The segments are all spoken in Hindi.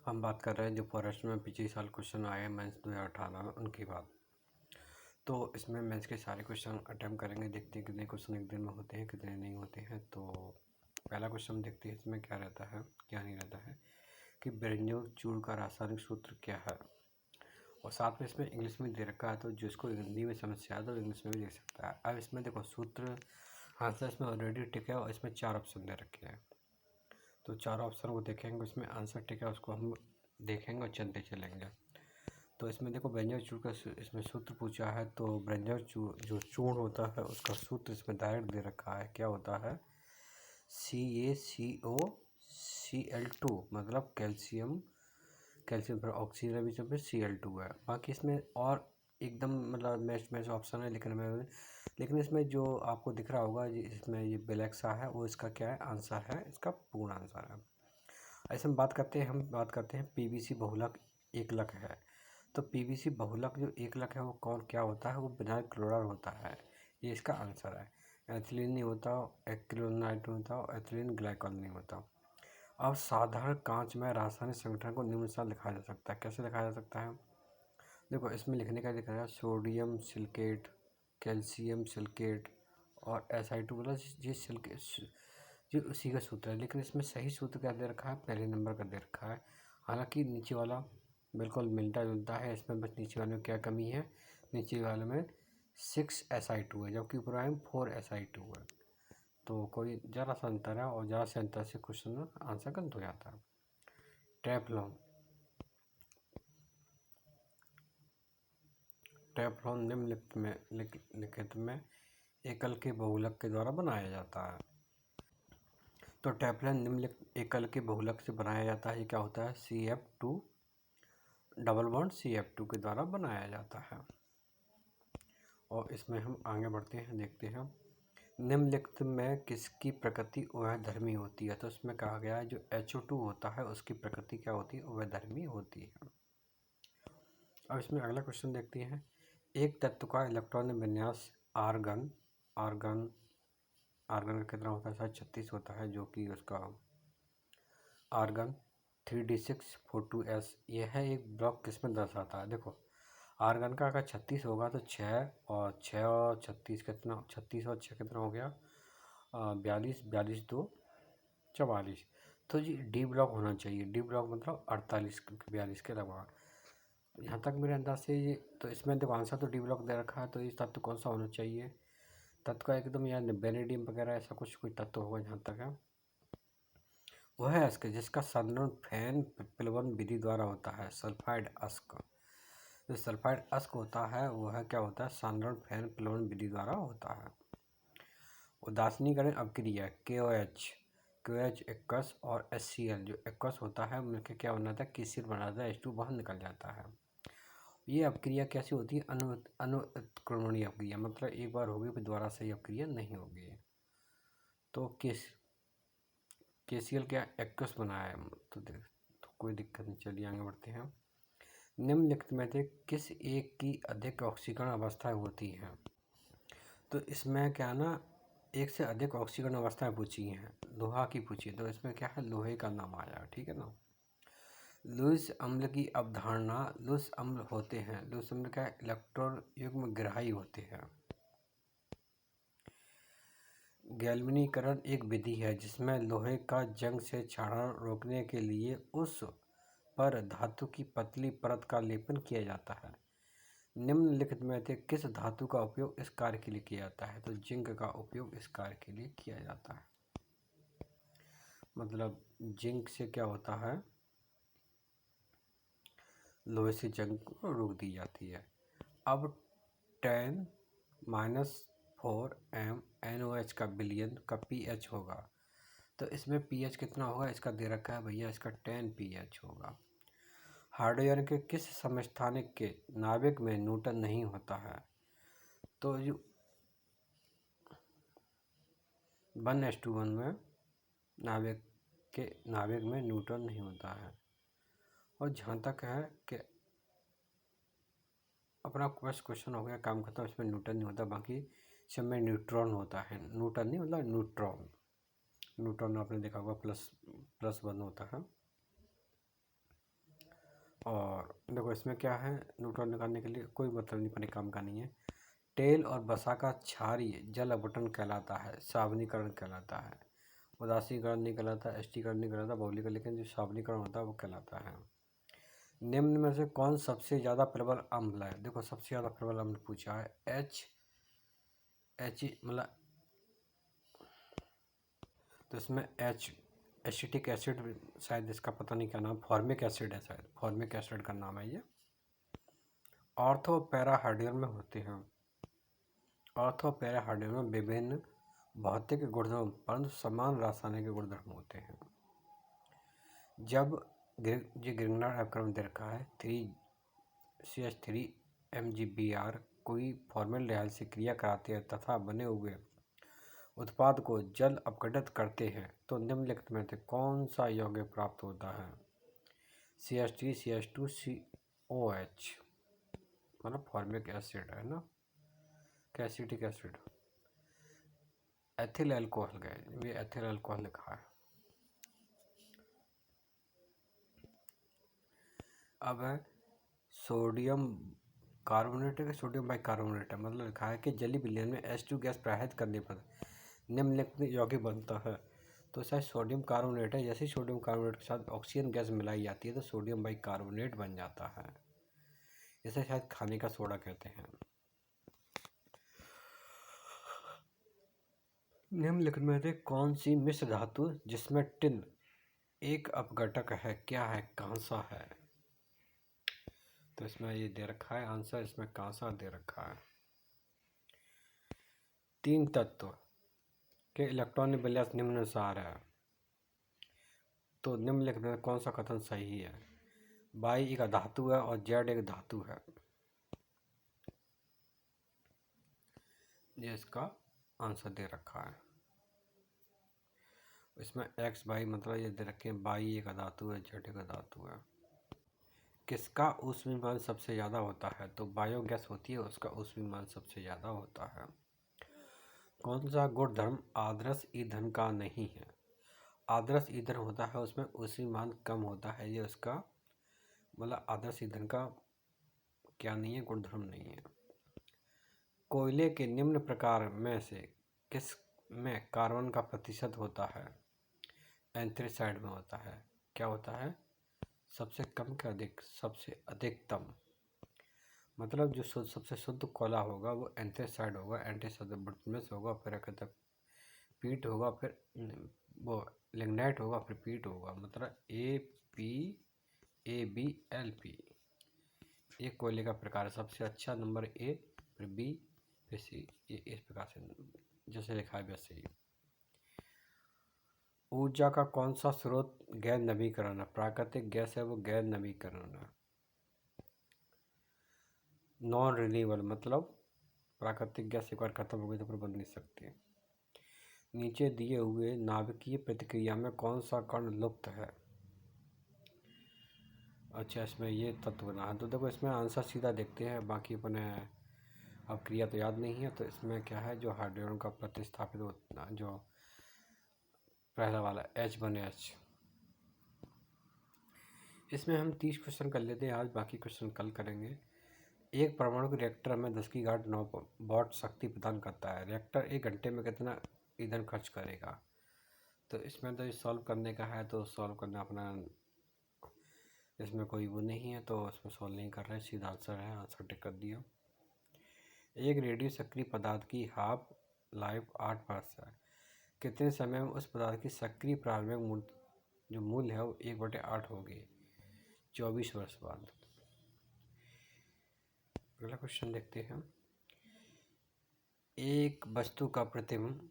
हम बात कर रहे हैं जो फॉरेस्ट में पिछले साल क्वेश्चन आए हैं मेंस 2018 में उनकी बात। तो इसमें मेंस के सारे क्वेश्चन अटेम्प्ट करेंगे, देखते हैं कितने क्वेश्चन एक दिन में होते हैं कितने नहीं होते हैं। तो पहला क्वेश्चन देखते हैं इसमें क्या रहता है क्या नहीं रहता है कि ब्रेनजोल चूर्ण का रासायनिक सूत्र क्या है, और साथ में इसमें इंग्लिश में दे रखा है, तो जिसको हिंदी में समस्या है तो इंग्लिश में भी देख सकता है। अब इसमें देखो सूत्र आंसर इसमें ऑलरेडी टिक है और इसमें 4 ऑप्शन दे रखे हैं, तो 4 ऑप्शन को देखेंगे, उसमें आंसर टिक है उसको हम देखेंगे और चलते चलेंगे। तो इसमें देखो व्यंजन चूर्ण का इसमें सूत्र पूछा है, तो व्यंजन जो चूर्ण होता है उसका सूत्र इसमें डायरेक्ट दे रखा है, क्या होता है CaCO Cl2, मतलब कैल्शियम फिर ऑक्सीजन भी फिर Cl2 है। बाकी इसमें और एकदम मतलब मैच ऑप्शन है, लेकिन इसमें जो आपको दिख रहा होगा इसमें ये ब्लैक सा है वो इसका क्या है आंसर है, इसका पूर्ण आंसर है। ऐसे हम बात करते हैं पीवीसी बहुलक एकलक है। तो पीवीसी बहुलक जो एकलक है वो क्या होता है, वो विनाइल क्लोराइड होता है, ये इसका आंसर है। एथिलीन नहीं होता, एक्रिलोनाइट नहीं होता, एथिलीन ग्लाइकॉल नहीं होता। अब साधारण कांच में रासायनिक संगठन को निम्नानुसार लिखा जा सकता है, कैसे लिखा जा सकता है? देखो इसमें लिखने का दिख रहा है सोडियम सिलिकेट, कैल्शियम सिलिकेट और SI2 मतलब ये सिलिकेट ये उसी का सूत्र है, लेकिन इसमें सही सूत्र क्या दे रखा है, पहले नंबर का दे रखा है। हालांकि नीचे वाला बिल्कुल मिलता जुलता है, इसमें बस नीचे वाले में क्या कमी है, नीचे वाले में 6SI2 है जबकि ऊपर में 4SI2 है। तो कोई ज़रा सा अंतर है और ज़रा से अंतर से क्वेश्चन आंसर गलत हो जाता है। टेफ्लॉन निम्नलिखित में एकल के बहुलक के द्वारा बनाया जाता है। तो टेफ्लॉन निम्नलिखित एकल के बहुलक से बनाया जाता है। ये क्या होता है, CF2 डबल बॉन्ड CF2 के द्वारा बनाया जाता है। और इसमें हम आगे बढ़ते हैं, देखते हैं निम्नलिखित में किसकी प्रकृति उभयधर्मी होती है। तो इसमें कहा गया है जो HO2 होता है उसकी प्रकृति क्या होती है, उभयधर्मी होती है। अब इसमें अगला क्वेश्चन देखते हैं, एक तत्व का इलेक्ट्रॉन विन्यास आर्गन का कितना होता है, शायद 36 होता है, जो कि उसका आर्गन 3d6 42s यह है एक ब्लॉक किसमें दर्शाता है। देखो आर्गन का अगर 36 होगा तो 6 और 36 कितना, 36 और 6 कितना हो गया 42, 42 2 44। तो जी डी ब्लॉक होना चाहिए, डी ब्लॉक मतलब 48 42 के अलावा, यहाँ तक मेरे अंदाज से ये। तो इसमें देखो आंसर तो डी ब्लॉक दे रखा है, तो ये तत्व कौन सा होना चाहिए, तत्व का एकदम या बेनेडियम वगैरह ऐसा कोई तत्व होगा जहाँ तक है, वह है इसके जिसका संदर्भ फैन प्लवन विधि द्वारा होता है, सल्फाइड अश्क। जो सल्फाइड अश्क होता है वह क्या होता है, संदर्भ फैन प्लवन विधि द्वारा होता है। उदासीनीकरण अभिक्रिया KOH एक्वस और HCl जो एक्वस होता है मिलकर क्या बनाता है, किसिल बनाता है, H2 बाहर निकल जाता है। ये अभिक्रिया कैसी होती है, अनुत्क्रमणीय अभिक्रिया, मतलब एक बार होगी फिर दोबारा से अभिक्रिया नहीं होगी। तो KCl क्या एक्वस बनाया है, तो कोई दिक्कत नहीं, चलिए आगे बढ़ते हैं। निम्नलिखित में से किस एक की अधिक ऑक्सीकरण अवस्थाएं होती हैं। तो इसमें क्या ना एक से अधिक ऑक्सीकरण अवस्थाएं पूछी हैं, लोहा की पूछी है, तो इसमें क्या है लोहे का नाम आया, ठीक है ना। लुईस अम्ल की अवधारणा, लुईस अम्ल होते हैं, लुईस अम्ल क्या इलेक्ट्रॉन युग्म ग्राही होते हैं। गैल्वेनीकरण एक विधि है जिसमें लोहे का जंग से क्षरण रोकने के लिए उस पर धातु की पतली परत का लेपन किया जाता है। निम्नलिखित में से किस धातु का उपयोग इस कार्य के लिए किया जाता है। तो जिंक का उपयोग इस कार्य के लिए किया जाता है, मतलब जिंक से क्या होता है, लोहे से जंग को रोक दी जाती है। अब 10-4 NOH का बिलियन का pH होगा, तो इसमें pH कितना होगा, इसका दे रखा है भैया, इसका 10 pH होगा। हाइड्रोजन के किस समस्थानिक के नाभिक में न्यूटन नहीं होता है। तो जो 1s2 में नाभिक में न्यूटन नहीं होता है। और जहाँ तक है कि अपना फर्स्ट क्वेश्चन हो गया, काम खत्म, इसमें न्यूटन नहीं होता, बाकी सब में न्यूट्रॉन होता है, न्यूटन नहीं मतलब न्यूट्रॉन आपने देखा होगा, +1 होता है। और देखो इसमें क्या है, न्यूट्रॉन निकालने के लिए कोई मतलब नहीं, पड़े काम का नहीं है। तेल और वसा का क्षारीय जल अपघटन कहलाता है, सावनीकरण कहलाता है। उदासीकरण नहीं कहलाता, एस्टीकरण नहीं कहलाता, बहुलीकरण, लेकिन जो सावनीकरण होता है वो कहलाता है। निम्न में से कौन सबसे ज़्यादा प्रबल अम्ल है? देखो सबसे ज़्यादा प्रबल अम्ल पूछा है। एच मतलब, तो इसमें एसिटिक एसिड, शायद इसका पता नहीं क्या नाम, फॉर्मिक एसिड है, शायद फॉर्मिक एसिड का नाम है ये। ऑर्थो पैराहाइड्रल में होते हैं। ऑर्थो पैराहाइड्रल में विभिन्न भौतिक गुणधर्म परंतु समान रासायनिक गुणधर्म होते हैं। जब ये ग्रिग्नार्ड अपक्रम दे रखा है 3CH3 MgBr कोई फॉर्मेल्डिहाइड से क्रिया कराते हैं तथा बने हुए उत्पाद को जल अपघटित करते हैं तो निम्नलिखित में से कौन सा यौगिक प्राप्त होता है? CH3 CH2 COH, मतलब फॉर्मिक एसिड है ना, एसिटिक एसिड, एथिल अल्कोहल का है, ये एथिल अल्कोहल लिखा है। अब है सोडियम कार्बोनेट है, सोडियम बाइकार्बोनेट है, मतलब लिखा है कि जलीय विलयन में H2 गैस प्रवाहित करने पर निम्नलिखित यौगिक बनता है। तो शायद सोडियम कार्बोनेट है। जैसे ही सोडियम कार्बोनेट के साथ ऑक्सीजन गैस मिलाई जाती है तो सोडियम बाइकार्बोनेट बन जाता है। इसे शायद खाने का सोडा कहते हैं। निम्नलिखित में से कौन सी मिश्र धातु जिसमें टिन एक अपघटक है, क्या है? कांसा है। तो इसमें ये दे रखा है आंसर, इसमें कांसा दे रखा है। 3 तत्व के इलेक्ट्रॉनिक विन्यास निम्नानुसार है, तो निम्नलिखित में कौन सा कथन सही है? बाई एक धातु है और जेड एक धातु है। ये इसका आंसर दे रखा है। इसमें एक्स बाई मतलब ये दे रखे हैं, बाई एक धातु है, जेड एक धातु है। किसका ऊष्मीमान सबसे ज़्यादा होता है? तो बायोगैस होती है, उसका ऊष्मीमान सबसे ज़्यादा होता है। कौन सा गुणधर्म आदर्श ईंधन का नहीं है? आदर्श ईंधन होता है उसमें ऊष्मीमान कम होता है, ये उसका मतलब आदर्श ईंधन का क्या नहीं है, गुणधर्म नहीं है। कोयले के निम्न प्रकार में से किस में कार्बन का प्रतिशत होता है? एंथ्रेसाइड में होता है। क्या होता है? सबसे कम के अधिक, सबसे अधिकतम, मतलब जो सबसे शुद्ध कोयला होगा वो एंथ्रेसाइड होगा, एंथ्रेसाइड होगा, फिर पीट होगा, फिर वो लिग्नाइट होगा, फिर पीट होगा, मतलब APABLP। ये कोयले का प्रकार है। सबसे अच्छा नंबर A, फिर B, फिर C, ये इस प्रकार से जैसे लिखा है वैसे ही। ऊर्जा का कौन सा स्रोत गैर नवीकरण है? प्राकृतिक गैस है वो गैर नवीकरण है। नॉन रिन्यूएबल मतलब प्राकृतिक गैस एक बार खत्म हो गई तो फिर बन नहीं सकती। नीचे दिए हुए नाभिकीय प्रतिक्रिया में कौन सा कण लुप्त है? अच्छा, इसमें ये तत्व बना है, तो देखो इसमें आंसर सीधा देखते हैं, बाकी अपने अब क्रिया तो याद नहीं है। तो इसमें क्या है, जो हाइड्रोजन का प्रतिस्थापित होता, जो पहला वाला H1H। इसमें हम 30 क्वेश्चन कर लेते हैं आज, बाकी क्वेश्चन कल करेंगे। एक परमाणु रिएक्टर में 10 की 9 वाट शक्ति प्रदान करता है। रिएक्टर 1 घंटे में कितना ईंधन खर्च करेगा? तो इसमें तो सॉल्व करने का है, तो सॉल्व करना अपना, इसमें कोई वो नहीं है तो इसमें सॉल्व नहीं कर रहे, सीधा आंसर है, आंसर टिक कर दिया। एक रेडियो सक्रिय पदार्थ की हाफ लाइफ 8 वर्ष है। कितने समय में उस पदार्थ की सक्रिय प्रारंभिक जो मूल्य है वो 1/8 होगी? 24 वर्ष बाद। अगला क्वेश्चन देखते हैं। एक वस्तु का प्रतिबिंब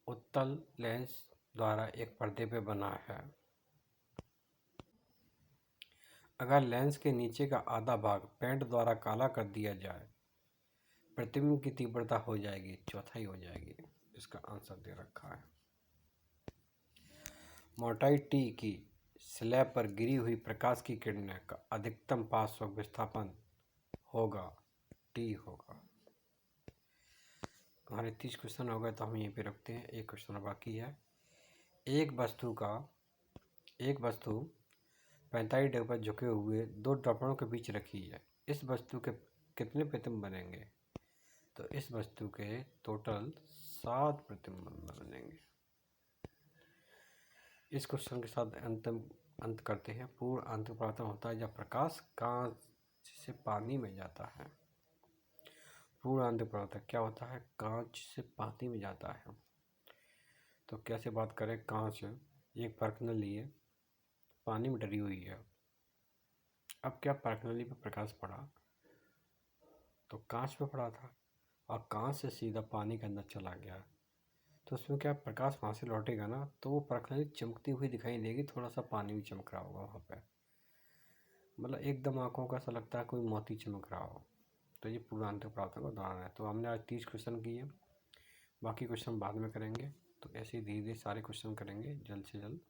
उत्तल लेंस द्वारा एक पर्दे पे बना है। अगर लेंस के नीचे का आधा भाग पेंट द्वारा काला कर दिया जाए, प्रतिबिंब की तीव्रता हो जाएगी, चौथाई हो जाएगी। इसका आंसर दे रखा है। मोटाई T की स्लैब पर गिरी हुई प्रकाश की किरणें का अधिकतम पार्श्व विस्थापन होगा, T होगा। हमारे 30 क्वेश्चन हो गए तो हम यहीं पे रखते हैं, एक क्वेश्चन बाकी है। एक वस्तु का एक वस्तु 45 डिग्री पर झुके हुए दो दर्पणों के बीच रखी है। इस वस्तु के कितने प्रतिबिंब बनेंगे? तो इस वस्तु के टोटल 7 प्रतिबिंब बनेंगे। इस क्वेश्चन के साथ अंत करते हैं। पूर्ण आंतरिक परावर्तन होता है जब प्रकाश कांच से पानी में जाता है। पूर्ण आंतरिक परावर्तन क्या होता है? कांच से पानी में जाता है। तो कैसे बात करें? कांच एक पर्कनली है, पानी में डरी हुई है। अब क्या पर्कनली पे प्रकाश पड़ा तो कांच पे पड़ा था और कांच से सीधा पानी के अंदर चला गया, तो उसमें क्या प्रकाश वहाँ से लौटेगा ना, तो वो पर्कनली चमकती हुई दिखाई देगी। थोड़ा सा पानी भी चमक रहा होगा वहाँ पे, मतलब एकदम आंखों का ऐसा लगता है कोई मोती चमक रहा हो। तो ये पूर्ण आंतरिक परावर्तन का उदाहरण है। तो हमने आज 30 क्वेश्चन किए, बाकी क्वेश्चन बाद में करेंगे। तो ऐसे ही धीरे धीरे सारे क्वेश्चन करेंगे जल्द से जल्द।